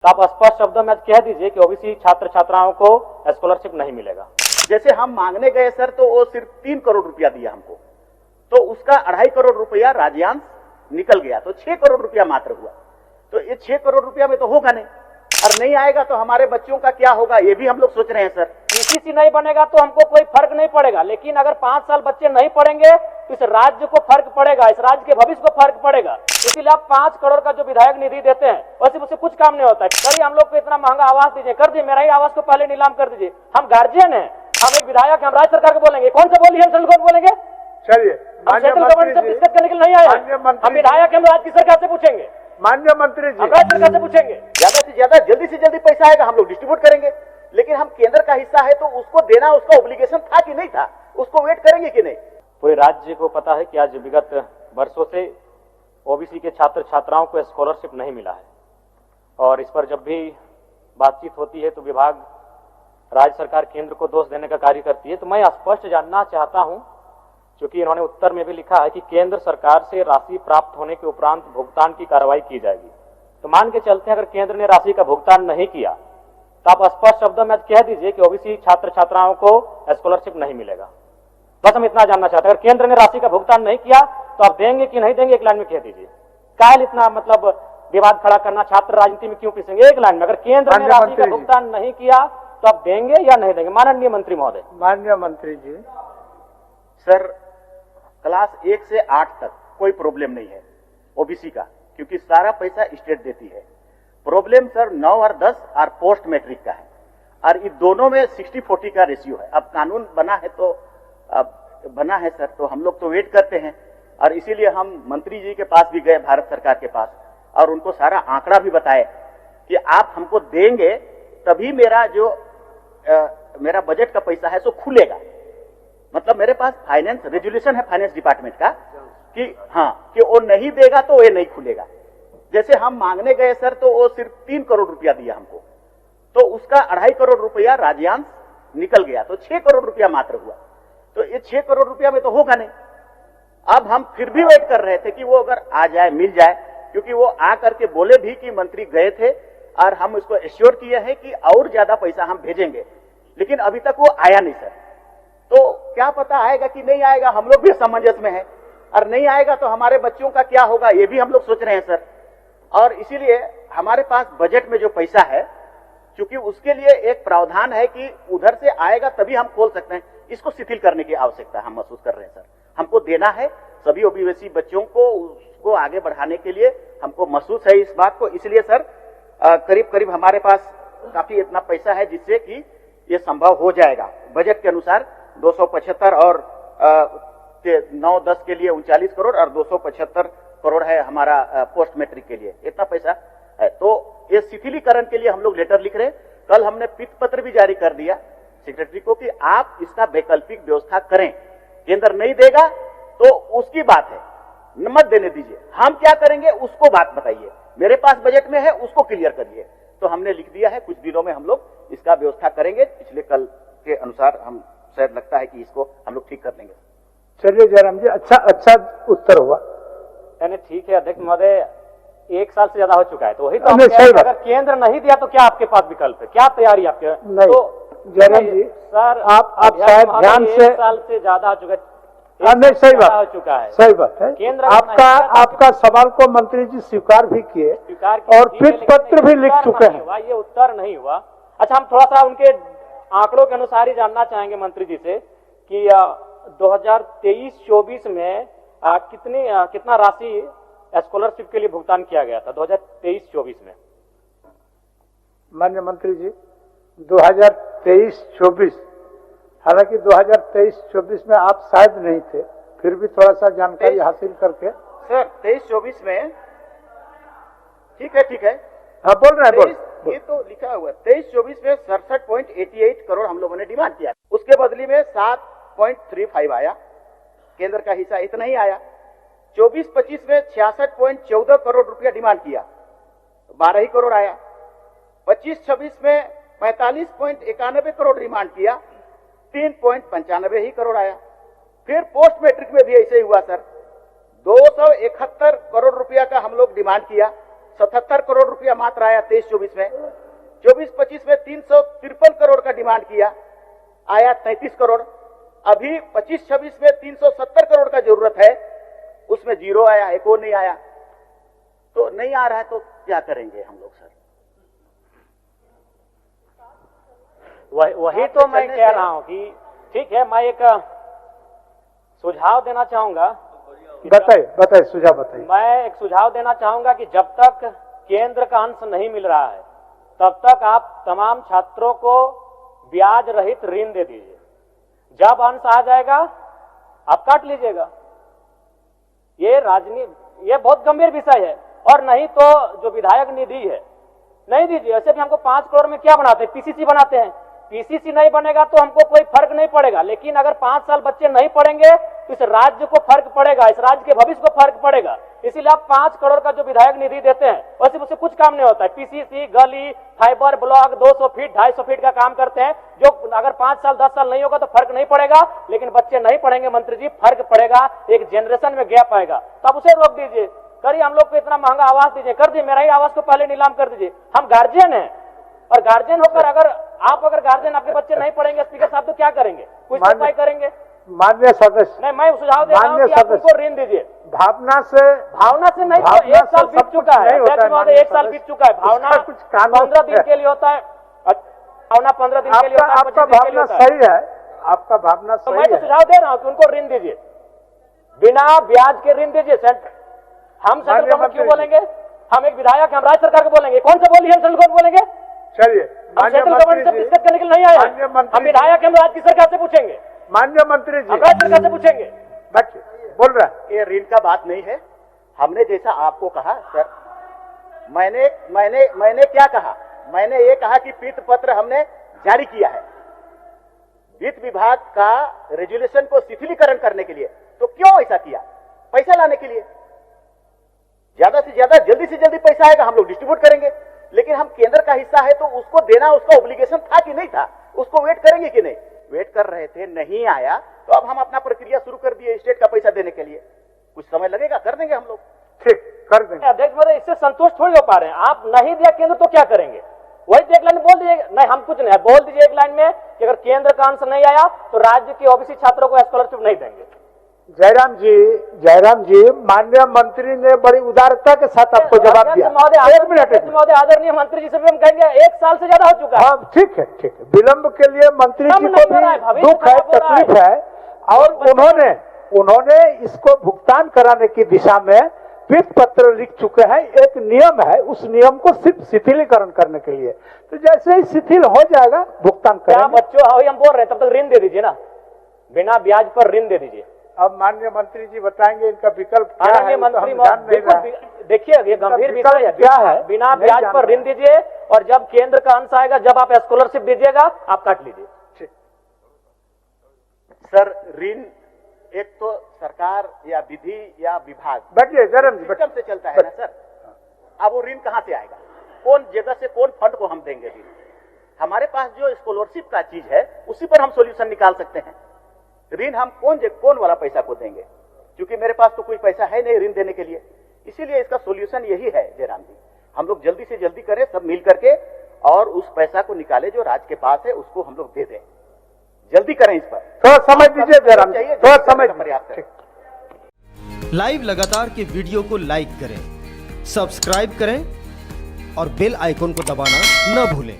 तो आप स्पष्ट शब्दों में कह दीजिए कि ओबीसी छात्र छात्राओं को स्कॉलरशिप नहीं मिलेगा। जैसे हम मांगने गए सर तो वो सिर्फ 3 करोड़ रुपया दिया हमको, तो उसका 2.5 करोड़ रुपया राज्यांश निकल गया, तो 6 करोड़ रुपया मात्र हुआ। तो ये 6 करोड़ रुपया में तो होगा नहीं, और नहीं आएगा तो हमारे बच्चों का क्या होगा ये भी हम लोग सोच रहे हैं सर। पीसीसी नहीं बनेगा तो हमको कोई फर्क नहीं पड़ेगा, लेकिन अगर 5 साल बच्चे नहीं पढ़ेंगे तो इस राज्य को फर्क पड़ेगा, इस राज्य के भविष्य को फर्क पड़ेगा। इसीलिए आप 5 करोड़ का जो विधायक निधि देते हैं वैसे उससे कुछ काम नहीं होता है। करिए हम लोग को इतना महंगा आवास दीजिए, कर दिए, मेरा ही आवास को पहले नीलाम कर दीजिए। हम गार्जियन है, हम एक विधायक, हम राज्य सरकार को बोलेंगे, कौन सा बोलिए, सेंट्रल गवर्नमेंट बोलेंगे? चलिए, सेंट्रल गवर्नमेंट से डिस्कस करने के लिए नहीं आए, हम विधायक, हम राज्य की सरकार से पूछेंगे, माननीय मंत्री जी, हम राज्य सरकार से पूछेंगे। ज्यादा से ज्यादा जल्दी से जल्दी पैसा आएगा हम लोग डिस्ट्रीब्यूट करेंगे, लेकिन हम केंद्र का हिस्सा है तो उसको देना उसका ऑब्लिगेशन था कि नहीं था, उसको वेट करेंगे कि नहीं। पूरे राज्य को पता है कि आज विगत वर्षों से ओबीसी के छात्र छात्राओं को स्कॉलरशिप नहीं मिला है, और इस पर जब भी बातचीत होती है तो विभाग, राज्य सरकार केंद्र को दोष देने का कार्य करती है। तो मैं स्पष्ट जानना चाहता हूं, क्योंकि इन्होंने उत्तर में भी लिखा है कि केंद्र सरकार से राशि प्राप्त होने के उपरांत भुगतान की कार्रवाई की जाएगी। तो मान के चलते हैं अगर केंद्र ने राशि का भुगतान नहीं किया तो आप स्पष्ट शब्दों में कह दीजिए कि ओबीसी छात्र छात्राओं को स्कॉलरशिप नहीं मिलेगा। बस हम इतना जानना चाहते हैं, अगर केंद्र ने राशि का भुगतान नहीं किया तो आप देंगे कि नहीं देंगे, एक लाइन में कह दीजिए। कायल इतना मतलब विवाद खड़ा करना, छात्र राजनीति में क्यों पिसेंगे? एक लाइन में, अगर केंद्र ने राशि का भुगतान नहीं किया तो आप देंगे या नहीं देंगे? माननीय मंत्री महोदय। माननीय मंत्री जी, सर क्लास 1 से 8 तक कोई प्रॉब्लम नहीं है ओबीसी का, क्योंकि सारा पैसा स्टेट देती है। प्रॉब्लम सर 9 और 10 और पोस्ट मैट्रिक का है, और इन दोनों में 60-40 का रेशियो है। अब कानून बना है तो अब बना है सर, तो हम लोग तो वेट करते हैं, और इसीलिए हम मंत्री जी के पास भी गए, भारत सरकार के पास, और उनको सारा आंकड़ा भी बताए कि आप हमको देंगे तभी मेरा जो मेरा बजट का पैसा है सो खुलेगा। मतलब मेरे पास फाइनेंस रेजुलेशन है फाइनेंस डिपार्टमेंट का कि हाँ, कि वो नहीं देगा तो ये नहीं खुलेगा। जैसे हम मांगने गए सर तो वो सिर्फ 3 करोड़ रुपया दिया हमको, तो उसका 2.5 करोड़ रुपया राज्यांश निकल गया, तो 6 करोड़ रुपया मात्र हुआ। तो ये 6 करोड़ रुपया में तो होगा नहीं। अब हम फिर भी वेट कर रहे थे कि वो अगर आ जाए, मिल जाए, क्योंकि वो आ करके बोले भी कि मंत्री गए थे और हम उसको एश्योर किए हैं कि और ज्यादा पैसा हम भेजेंगे, लेकिन अभी तक वो आया नहीं सर। तो क्या पता आएगा कि नहीं आएगा, हम लोग भी असमंजस में है, और नहीं आएगा तो हमारे बच्चों का क्या होगा ये भी हम लोग सोच रहे हैं सर। और इसीलिए हमारे पास बजट में जो पैसा है, क्योंकि उसके लिए एक प्रावधान है कि उधर से आएगा तभी हम खोल सकते हैं, इसको शिथिल करने की आवश्यकता हम महसूस कर रहे हैं सर। हमको देना है सभी ओबीसी बच्चों को, उसको आगे बढ़ाने के लिए हमको महसूस है इस बात को। इसलिए सर करीब करीब हमारे पास काफी इतना पैसा है जिससे कि ये संभव हो जाएगा। बजट के अनुसार 275 और 9-10 के लिए 39 करोड़ और 275 करोड़ है हमारा पोस्ट मैट्रिक के लिए, इतना पैसा है। तो ये शिथिलीकरण के लिए हम लोग लेटर लिख रहे हैं। कल हमने पित पत्र भी जारी कर दिया सेक्रेटरी को कि आप इसका वैकल्पिक व्यवस्था करें। केंद्र नहीं देगा तो उसकी बात है, मत देने दीजिए, हम क्या करेंगे उसको बात बताइए, मेरे पास बजट में है उसको क्लियर करिए। तो हमने लिख दिया है, कुछ दिनों में हम लोग इसका व्यवस्था करेंगे। पिछले कल के अनुसार हम शायद लगता है कि इसको हम लोग ठीक कर लेंगे। चलिए जयराम जी, अच्छा उत्तर हुआ। यानी ठीक है अध्यक्ष महोदय, 1 साल से ज्यादा हो चुका है, तो वही तो अगर केंद्र नहीं दिया तो क्या आपके पास विकल्प है, क्या तैयारी आपके? नहीं तो जयराम जी सर, आप शायद ध्यान से, 1 साल से ज्यादा हो चुका है। नहीं सही बात हो चुका है, सही बात है। केंद्र आपका सवाल को मंत्री जी स्वीकार भी किए और पित पत्र भी लिख चुके हैं। ये उत्तर नहीं हुआ। अच्छा, हम थोड़ा सा उनके आंकड़ों के अनुसार ही जानना चाहेंगे मंत्री जी से कि 2023-24 में कितना राशि स्कॉलरशिप के लिए भुगतान किया गया था 2023-24 में? माननीय मंत्री जी, 2023-24, हालांकि 2023-24 में आप शायद नहीं थे, फिर भी थोड़ा सा जानकारी हासिल करके। सर 23-24 में ठीक है, हाँ बोल रहे हैं, बोल। ये तो लिखा हुआ है 23-24 में 67.88 करोड़ हम लोगों ने डिमांड किया, उसके बदली में 7.35 आया, केंद्र का हिस्सा इतना ही आया। 24-25 में 66.14 करोड़ रुपया डिमांड किया, 12 ही करोड़ आया। 25-26 में 45.91 करोड़ डिमांड किया, 3.95 ही करोड़ आया। फिर पोस्ट मैट्रिक में भी ऐसे ही हुआ सर, 271 करोड़ रुपया का हम लोग डिमांड किया, 77 करोड़ रुपया मात्र आया 23-24 में। 24-25 में 353 करोड़ का डिमांड किया, आया 33 करोड़। अभी 25-26 में 370 करोड़ का जरूरत है, उसमें जीरो आया, एक और नहीं आया। तो नहीं आ रहा है तो क्या करेंगे हम लोग सर? वही तो मैं कह रहा हूं कि ठीक है, मैं एक सुझाव देना चाहूंगा। बताइए सुझाव बताइए। मैं एक सुझाव देना चाहूंगा कि जब तक केंद्र का अंश नहीं मिल रहा है तब तक आप तमाम छात्रों को ब्याज रहित ऋण दे दीजिए। जब अंश आ जाएगा आप काट लीजिएगा। ये बहुत गंभीर विषय है। और नहीं तो जो विधायक निधि है नहीं दीजिए। ऐसे भी हमको 5 करोड़ में क्या बनाते हैं, पीसीसी बनाते हैं। पीसीसी नहीं बनेगा तो हमको कोई फर्क नहीं पड़ेगा, लेकिन अगर 5 साल बच्चे नहीं पढ़ेंगे तो इस राज्य को फर्क पड़ेगा, इस राज्य के भविष्य को फर्क पड़ेगा। इसीलिए आप 5 करोड़ का जो विधायक निधि देते हैं वैसे उससे कुछ काम नहीं होता है। पीसीसी, गली, फाइबर ब्लॉक 200 फीट 250 फीट का काम करते हैं, जो अगर 5 साल 10 साल नहीं होगा तो फर्क नहीं पड़ेगा, लेकिन बच्चे नहीं पढ़ेंगे मंत्री जी, फर्क पड़ेगा, एक जनरेशन में गैप आएगा। तो आप उसे रोक दीजिए। करिए, हम लोग को इतना महंगा आवास दीजिए, कर दीजिए, मेरा ही आवास को पहले नीलाम कर दीजिए। हम गार्जियन हैं, और गार्जियन होकर अगर गार्जियन आपके बच्चे नहीं पढ़ेंगे स्पीकर साहब तो क्या करेंगे, कुछ उपाय करेंगे? माननीय सदस्य, नहीं, मैं सुझाव दे रहा हूं कि आप उनको ऋण दीजिए। भावना से नहीं, तो 1 साल बीत चुका है, 1 साल बीत चुका है। भावना कुछ 15 दिन के लिए होता है, भावना 15 दिन के लिए होता है। आपका भावना सही है, आपका भावना सही है। मैं तो सुझाव दे रहा हूं कि उनको ऋण दीजिए, बिना ब्याज के ऋण दीजिए। हम सेंट्रल गवर्नमेंट क्यों बोलेंगे? हम एक विधायक, हम राज्य सरकार को बोलेंगे। कौन सा बोली है सेंट्रल गवर्नमेंट बोलेंगे? चलिए, सेंट्रल गवर्नमेंट से डिस्कस करने के लिए नहीं आए हैं। हम विधायक, हम राज्य सरकार से पूछेंगे, माननीय मंत्री जी, हम राज्य सरकार से पूछेंगे। बच्चे बोल रहा है, ये ऋण का बात नहीं है। हमने जैसा आपको कहा सर, मैंने क्या कहा? मैंने ये कहा कि पीत पत्र हमने जारी किया है वित्त विभाग का रेजुलेशन को शिथिलीकरण करने के लिए। तो क्यों ऐसा किया? पैसा लाने के लिए। ज्यादा से ज्यादा जल्दी से जल्दी पैसा आएगा, हम लोग डिस्ट्रीब्यूट करेंगे। लेकिन हम केंद्र का हिस्सा है तो उसको देना उसका ऑब्लिगेशन था कि नहीं था? उसको वेट करेंगे कि नहीं? वेट कर रहे थे, नहीं आया तो अब हम अपना प्रक्रिया शुरू कर दिए स्टेट का पैसा देने के लिए। कुछ समय लगेगा, कर देंगे हम लोग। ठीक, कर देंगे। अध्यक्ष महोदय, इससे संतुष्ट थोड़ी हो पा रहे हैं। आप नहीं दिया केंद्र तो क्या करेंगे? वही तो एक लाइन बोल दीजिए। नहीं, हम कुछ नहीं, बोल दीजिए एक लाइन में कि अगर केंद्र का अंश नहीं आया तो राज्य के ओबीसी छात्रों को स्कॉलरशिप नहीं देंगे। जयराम जी, माननीय मंत्री ने बड़ी उदारता के साथ आपको जवाब दिया। एक मिनट महोदय, आदरणीय मंत्री जी से भी हम कहेंगे 1 साल से ज्यादा हो चुका है। हाँ, ठीक है। विलंब के लिए मंत्री जी को भी दुख है, तकलीफ है, और उन्होंने इसको भुगतान कराने की दिशा में वित्त पत्र लिख चुके हैं। एक नियम है, उस नियम को सिर्फ शिथिलीकरण करने के लिए। तो जैसे ही शिथिल हो जाएगा भुगतान करेंगे। बच्चों, हम बोल रहे हैं, तब तक ऋण दे दीजिए ना, बिना ब्याज पर ऋण दे दीजिए। अब माननीय मंत्री जी बताएंगे इनका विकल्प क्या है। मंत्री देखिए, ये गंभीर विषय है। क्या है? बिना ब्याज पर ऋण दीजिए, और जब केंद्र का अंश आएगा, जब आप स्कॉलरशिप दीजिएगा, आप काट लीजिए। सर, ऋण एक तो सरकार या विधि या विभाग सिस्टम से चलता है ना सर। अब वो ऋण कहां से आएगा? कौन जगह से, कौन फंड को हम देंगे ऋण? हमारे पास जो स्कॉलरशिप का चीज है उसी पर हम सॉल्यूशन निकाल सकते हैं। ऋण हम कौन वाला पैसा को देंगे? क्योंकि मेरे पास तो कोई पैसा है नहीं ऋण देने के लिए। इसीलिए इसका सॉल्यूशन यही है जयराम जी, हम लोग जल्दी से जल्दी करें सब मिल करके, और उस पैसा को निकाले जो राज्य के पास है उसको हम लोग दे दें। जल्दी करें इस पर, थोड़ा समय दीजिए जयराम जी, थोड़ा समय प्रयास करें। लाइव लगातार के वीडियो को लाइक करें, सब्सक्राइब करें और बेल आइकॉन को दबाना न भूलें।